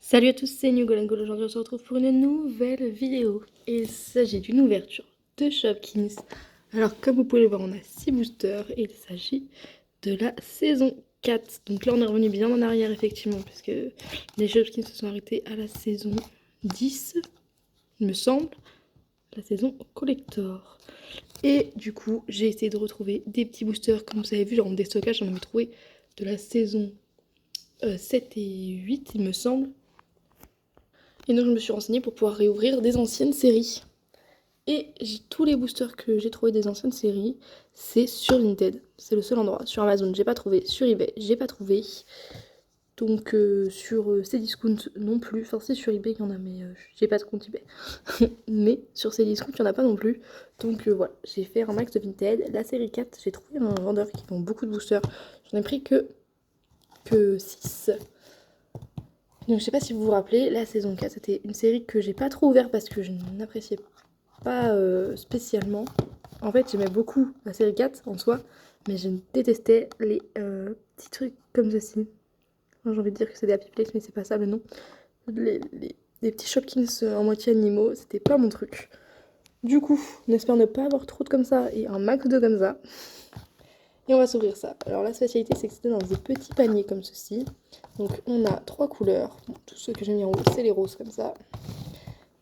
Salut à tous, c'est New Golden Gold. Aujourd'hui, on se retrouve pour une nouvelle vidéo. Et il s'agit d'une ouverture de Shopkins. Alors, comme vous pouvez le voir, on a 6 boosters et il s'agit de la saison 4. Donc là, on est revenu bien en arrière, effectivement, puisque les Shopkins se sont arrêtés à la saison 10, il me semble, la saison collector. Et du coup, j'ai essayé de retrouver des petits boosters, comme vous avez vu, genre en déstockage, j'en avais trouvé de la saison 7 et 8, il me semble. Et donc je me suis renseignée pour pouvoir réouvrir des anciennes séries. Et tous les boosters que j'ai trouvé des anciennes séries, c'est sur Vinted. C'est le seul endroit. Sur Amazon, j'ai pas trouvé. Sur eBay, j'ai pas trouvé. Donc sur Cdiscount non plus. Enfin si sur eBay il y en a, mais j'ai pas de compte eBay. Mais sur Cdiscount il y en a pas non plus. Donc voilà, j'ai fait un max de Vinted. La série 4, j'ai trouvé un vendeur qui vend beaucoup de boosters. J'en ai pris que 6. Donc je sais pas si vous vous rappelez, la saison 4 c'était une série que j'ai pas trop ouverte parce que je n'appréciais pas spécialement. En fait j'aimais beaucoup la série 4 en soi, mais je détestais les petits trucs comme ceci. Enfin, j'ai envie de dire que c'est des Happy Place mais c'est pas ça le nom. Les petits Shopkins en moitié animaux, c'était pas mon truc. Du coup, on espère ne pas avoir trop de comme ça et un max de comme ça. Et on va s'ouvrir ça. Alors la spécialité c'est que c'était dans des petits paniers comme ceci. Donc on a 3 couleurs. Bon, tous ceux que j'ai mis en haut c'est les roses comme ça.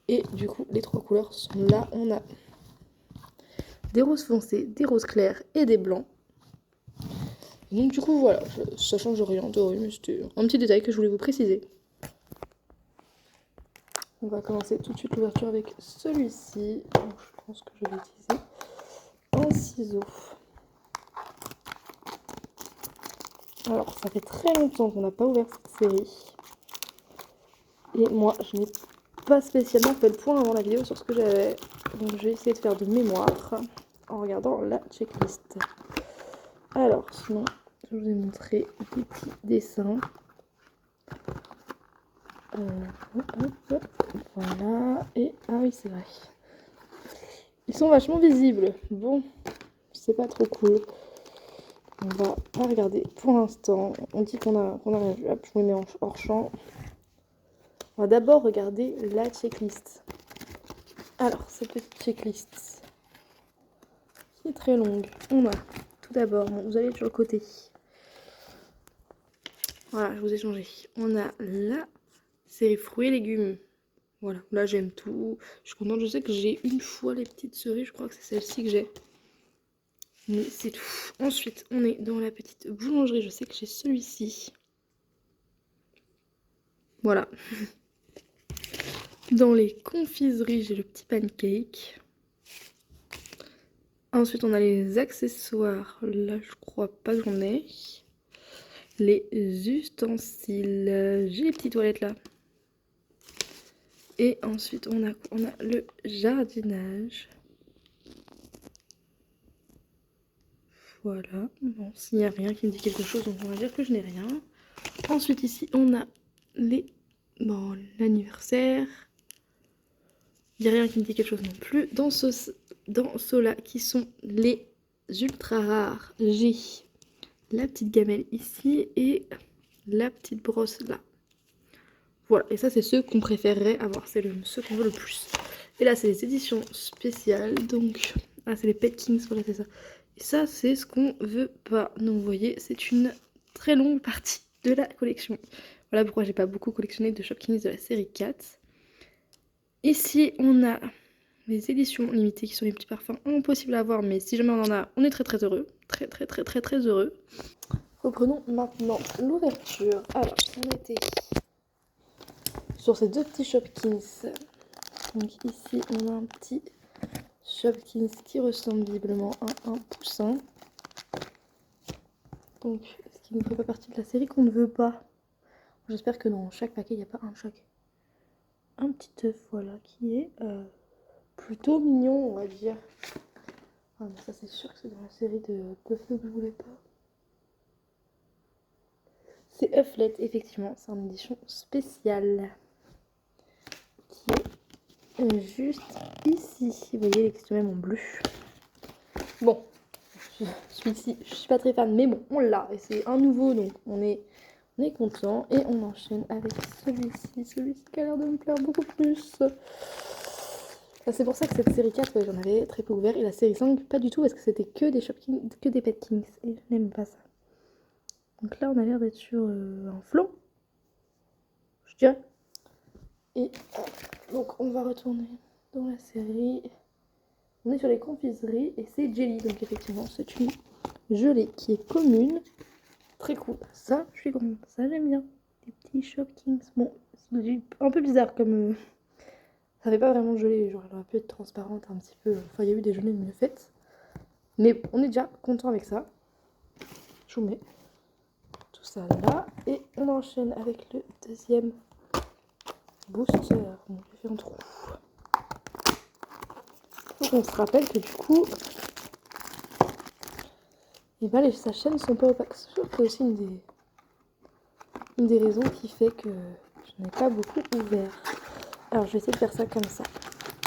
Et du coup les 3 couleurs sont là. On a des roses foncées, des roses clairs et des blancs. Donc du coup voilà, ça change rien de rien, mais c'était un petit détail que je voulais vous préciser. On va commencer tout de suite l'ouverture avec celui-ci. Donc je pense que je vais utiliser un ciseau. Alors ça fait très longtemps qu'on n'a pas ouvert cette série. Et moi je n'ai pas spécialement fait le point avant la vidéo sur ce que j'avais. Donc je vais essayer de faire de mémoire en regardant la checklist. Alors sinon je vous ai montré des petits dessins. Hop, voilà. Et ah oui c'est vrai. Ils sont vachement visibles. Bon, c'est pas trop cool. On va pas regarder pour l'instant. On dit qu'on a rien vu. Hop, je vous les mets hors champ. On va d'abord regarder la checklist. Alors, cette petite checklist qui est très longue. On a tout d'abord, bon, vous allez sur le côté. Voilà, je vous ai changé. On a la série fruits et légumes. Voilà, là j'aime tout. Je suis contente, je sais que j'ai une fois les petites cerises, je crois que c'est celle-ci que j'ai. Mais c'est tout. Ensuite, on est dans la petite boulangerie, je sais que j'ai celui-ci. Voilà. Dans les confiseries, j'ai le petit pancake. Ensuite, on a les accessoires. Là, je crois pas que j'en ai. Les ustensiles. J'ai les petites toilettes là. Et ensuite, on a le jardinage. Voilà. Bon, s'il n'y a rien qui me dit quelque chose, donc on va dire que je n'ai rien. Ensuite, ici, on a les... Bon, l'anniversaire. Il n'y a rien qui me dit quelque chose non plus. Dans ceux-là, qui sont les ultra rares, j'ai la petite gamelle ici et la petite brosse là. Voilà, et ça c'est ceux qu'on préférerait avoir, c'est ceux qu'on veut le plus. Et là c'est les éditions spéciales, donc... Ah c'est les Pet Kings, voilà c'est ça. Et ça c'est ce qu'on veut pas. Donc vous voyez, c'est une très longue partie de la collection. Voilà pourquoi j'ai pas beaucoup collectionné de Shopkins de la série 4. Ici on a les éditions limitées qui sont les petits parfums impossibles à avoir, mais si jamais on en a, on est très très heureux. Très heureux. Reprenons maintenant l'ouverture. Alors, on était sur ces deux petits Shopkins. Donc ici, on a un petit Shopkins qui ressemble visiblement à un poussin. Donc, ce qui ne fait pas partie de la série qu'on ne veut pas. J'espère que dans chaque paquet, il n'y a pas un petit œuf, voilà, qui est plutôt mignon, on va dire. Ah, mais ça, c'est sûr que c'est dans la série de Puff que je voulais pas. C'est Hufflet, effectivement, c'est une édition spéciale. Qui est juste ici. Vous voyez, il est même en bleu. Bon, celui-ci, je suis pas très fan, mais bon, on l'a. Et c'est un nouveau, donc on est On est content et on enchaîne avec celui-ci qui a l'air de me plaire beaucoup plus. C'est pour ça que cette série 4, ouais, j'en avais très peu ouvert, et la série 5, pas du tout, parce que c'était que des Shopkins, que des Pet Kings, et je n'aime pas ça. Donc là, on a l'air d'être sur un flanc, je dirais. Et donc, on va retourner dans la série. On est sur les confiseries, et c'est Jelly, donc effectivement, c'est une gelée qui est commune. Très cool. Ça, je suis grande, ça j'aime bien. Des petits Shopkins. Bon, c'est un peu bizarre comme... Ça fait pas vraiment gelée, genre elle aurait pu être transparente un petit peu. Enfin, il y a eu des gelées mieux faites. Mais on est déjà content avec ça. Je vous mets tout ça là. Et on enchaîne avec le deuxième booster. Bon, j'ai fait un trou. Donc on se rappelle que du coup, et ben, les sachets ne sont pas opaques. C'est aussi une des raisons qui fait que je n'ai pas beaucoup ouvert. Alors je vais essayer de faire ça comme ça.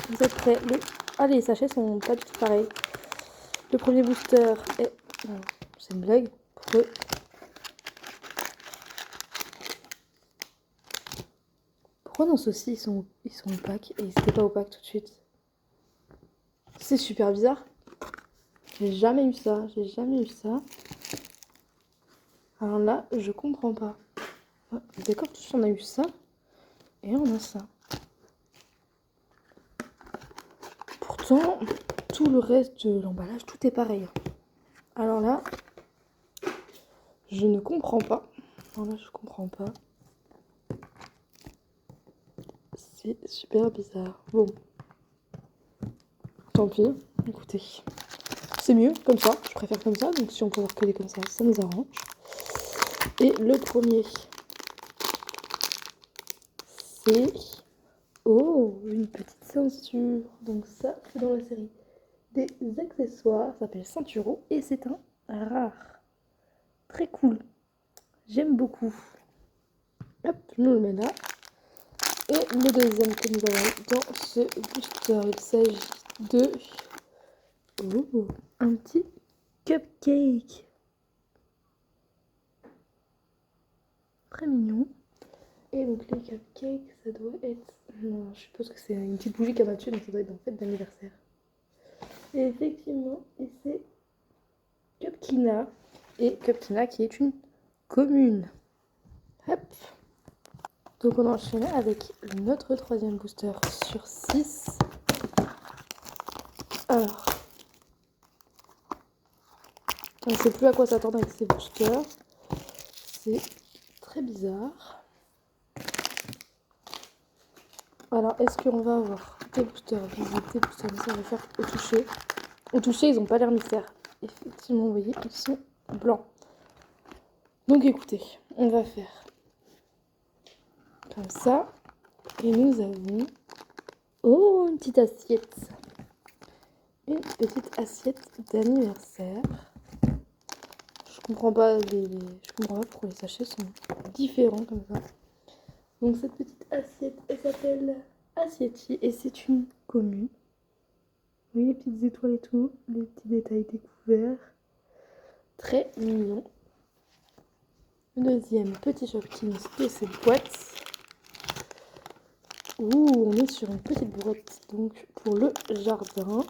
Vous êtes prêts? Ah, les sachets sont pas du tout pareils. Le premier booster est... Non, c'est une blague. Pourquoi dans ceux-ci ils sont opaques et ils n'étaient pas opaques tout de suite? C'est super bizarre. J'ai jamais eu ça. Alors là, je comprends pas. Ah, d'accord, tout on a eu ça. Et on a ça. Pourtant, tout le reste de l'emballage, tout est pareil. Alors là, je ne comprends pas. Alors là, je comprends pas. C'est super bizarre. Bon. Tant pis, écoutez. C'est mieux comme ça, je préfère comme ça. Donc si on peut avoir que des comme ça nous arrange. Et le premier, c'est... Oh, une petite ceinture. Donc ça, c'est dans la série des accessoires. Ça s'appelle Ceinturo et c'est un rare. Très cool. J'aime beaucoup. Hop, je nous le mets là. Et le deuxième que nous avons dans ce booster, il s'agit de... Oh, un petit cupcake. Très mignon. Et donc les cupcakes, ça doit être... Non, je suppose que c'est une petite bougie qu'elle m'a tuée, donc ça doit être en fête d'anniversaire. Et effectivement, et c'est Cupkina. Et Cupkina qui est une commune. Hop. Donc on enchaîne avec notre troisième booster sur 6. Alors, on ne sait plus à quoi s'attendre avec ces boosters. C'est très bizarre. Alors, est-ce qu'on va avoir des boosters visibles, des boosters mystères? On va faire au toucher. Au toucher, ils n'ont pas l'air mystères. Effectivement, vous voyez, ils sont blancs. Donc écoutez, on va faire comme ça. Et nous avons... Oh, une petite assiette. Une petite assiette d'anniversaire. Je comprends pas pourquoi les sachets sont différents comme ça. Donc cette petite assiette, elle s'appelle Assietti et c'est une commune. Vous voyez les petites étoiles et tout, les petits détails découverts. Très mignon. Le deuxième petit Shopkins de cette boîte. Ouh, on est sur une petite boîte donc pour le jardin.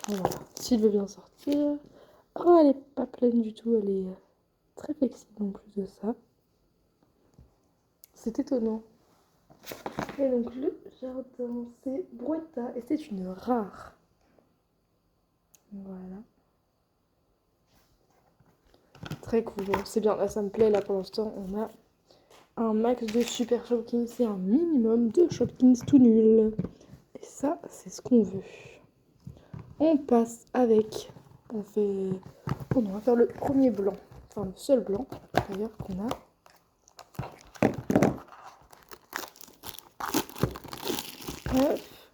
Voilà, s'il veut bien sortir. Oh, elle est pas pleine du tout, elle est très flexible en plus de ça. C'est étonnant. Et donc le jardin, c'est Bruetta et c'est une rare. Voilà. Très cool, bon, c'est bien, là ça me plaît, là pour l'instant on a un max de super Shopkins et un minimum de Shopkins tout nul. Et ça, c'est ce qu'on veut. On passe avec... On va faire le premier blanc. Enfin, le seul blanc, d'ailleurs, qu'on a.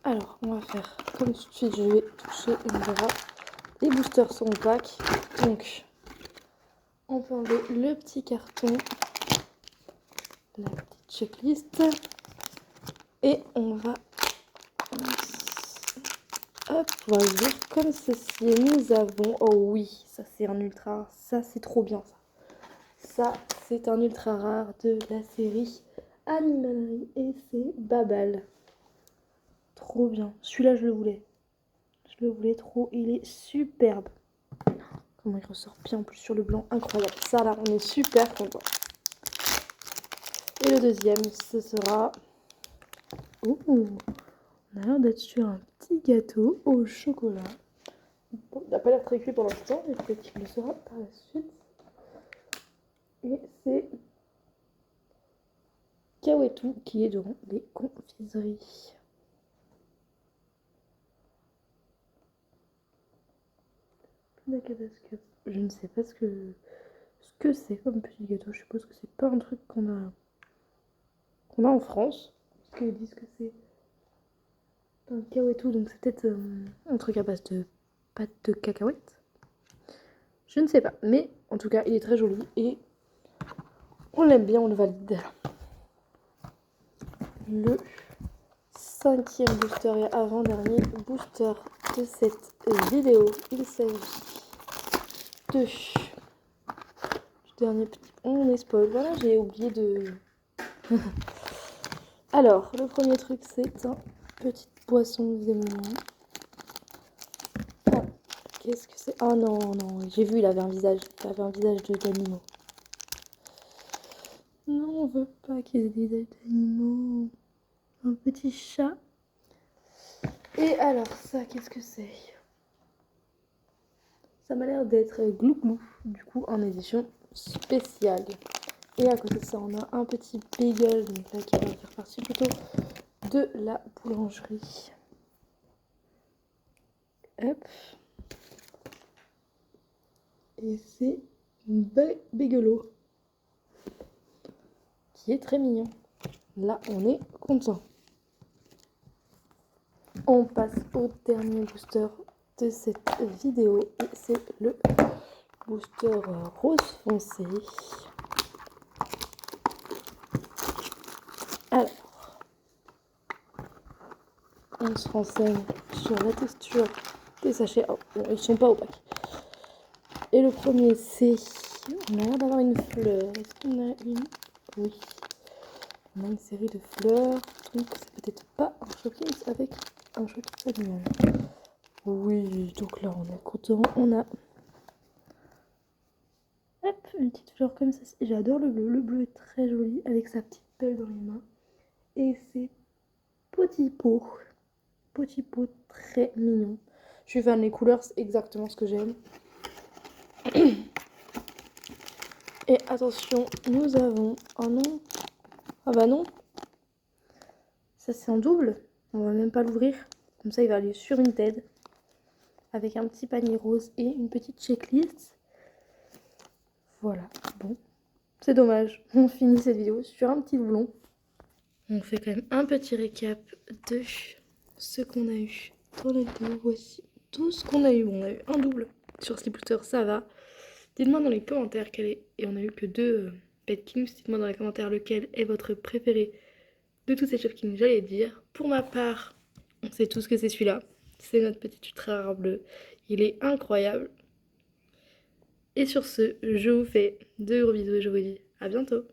Alors, on va faire comme tout de suite, je vais toucher et on verra. Les boosters sont opaques. Donc, on peut enlever le petit carton. La petite checklist. Et on va... hop, on va ouvrir comme ceci. Et nous avons, oh oui, ça c'est un ultra rare, ça c'est trop bien ça. Ça c'est un ultra rare de la série Animalerie et c'est Babal. Trop bien, celui-là je le voulais. Je le voulais trop, il est superbe. Comment il ressort bien en plus sur le blanc, incroyable. Ça là, on est super content. Et le deuxième, ce sera... Ouh, on a l'air d'être sur un petit gâteau au chocolat. Bon, il n'a pas l'air très cuit pour l'instant, mais peut-être qu'il le sera par la suite. Et c'est Kawetou qui est devant les confiseries. Je ne sais pas ce que c'est comme petit gâteau. Je suppose que c'est pas un truc qu'on a en France. Parce qu'ils disent que c'est un kawetou, donc c'est peut-être un truc à base de pâte de cacahuètes. Je ne sais pas, mais en tout cas, il est très joli et on l'aime bien, on le valide. Le 5e booster et avant-dernier booster de cette vidéo. Il s'agit du dernier petit... On est spoil, voilà, j'ai oublié de... Alors, le premier truc, c'est un petite boisson évidemment. Ah, qu'est-ce que c'est? Oh non, non, j'ai vu, il avait un visage d'animaux. Non, on veut pas qu'il y ait des visages d'animaux. Un petit chat. Et alors, ça, qu'est-ce que c'est? Ça m'a l'air d'être Glou-Glou, du coup, en édition spéciale. Et à côté de ça, on a un petit bagel, donc là, qui va faire partie plutôt de la boulangerie. Hop. Et c'est Bagelo, qui est très mignon. Là, on est content. On passe au dernier booster de cette vidéo. Et c'est le booster rose foncé. Alors, on se renseigne sur la texture des sachets. Oh, bon, ils sont pas opaques. Et le premier, c'est... On a l'air d'avoir une fleur. Est-ce qu'on a une... Oui. On a une série de fleurs. Donc, c'est peut-être pas un showcase avec un showcase animal. Oui, donc là, on est content. On a... Hop, une petite fleur comme ça. J'adore le bleu. Le bleu est très joli avec sa petite pelle dans les mains. Et c'est petit pot. Petit pot très mignon. Je suis fan des couleurs, c'est exactement ce que j'aime. Et attention, nous avons un nom. Ah bah non. Ça c'est en double. On va même pas l'ouvrir. Comme ça il va aller sur une TED. Avec un petit panier rose et une petite checklist. Voilà. Bon. C'est dommage. On finit cette vidéo sur un petit doublon. On fait quand même un petit récap de ce qu'on a eu dans la vidéo. Voici tout ce qu'on a eu. Bon, on a eu un double sur Sleep Booster, ça va. Dites-moi dans les commentaires quel est. Et on a eu que 2 Pet Kings. Dites-moi dans les commentaires lequel est votre préféré de tous ces Shop Kings, j'allais dire. Pour ma part, on sait tous que c'est celui-là. C'est notre petit ultra rare bleu. Il est incroyable. Et sur ce, je vous fais de gros bisous et je vous dis à bientôt.